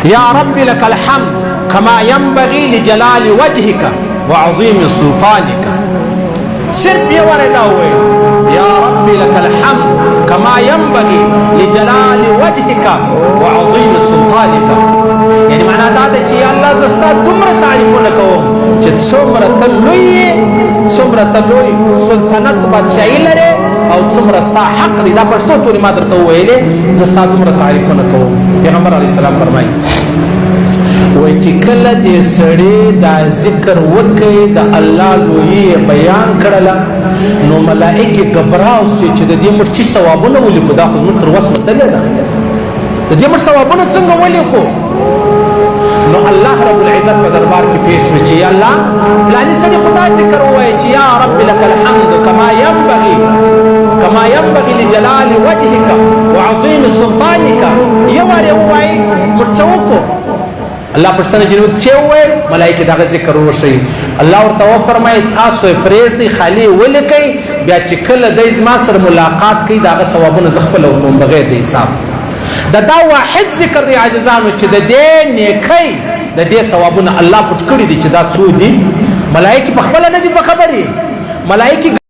يا رب لك الحمد كما ينبغي لجلال وجهك وعظيم سلطانك. صرف یہ وردا ہوئے یا رب لك الحمد كما ينبغي لجلال وجهك وعظيم سلطانك. یعنی معنا دا ده چې الله زستا دومره تعریفونه کوم چې څومره تلوي سلطنت بادشاہي لري او څومره ستا حق دی. دا پښتو توري ما درته ویلې زستا دومره تعریفونه کوم. پیغمبر علیه السلام فرمایي وای چې کله دې سړی دا ذکر وکړي د الله لوی بیان کړله نو ملائکه غبراو چې د دې مرچی ثوابونه ولیکو. دا خو زموږ تر وس متلې ده د دې مر ثوابونه څنګه ولیکو. نو الله رب العزت په دربار کې پیش شو چې الله پلاني سړي خدا ذکر وایي چې یا رب لك الحمد كما ينبغي لجلال وجهك وعظيم سلطانك. یو واره وایي مرڅوکو الله پښتنه جنوب څه وایي ملائکه دا ذکر وشي. الله ورته فرمایي تاسو پرېږدئ خالی ولیکئ بیا چې کله د زما سره ملاقات کوي دا ثوابونه زه خپل کوم بغیر د حساب. دا واحد ذکر دی عزیزانو چې د دې نیکۍ د دې ثوابونه الله پټ کړی دي چې دا څو دي. ملائکه په خپل نه دي په خبري. ملائکه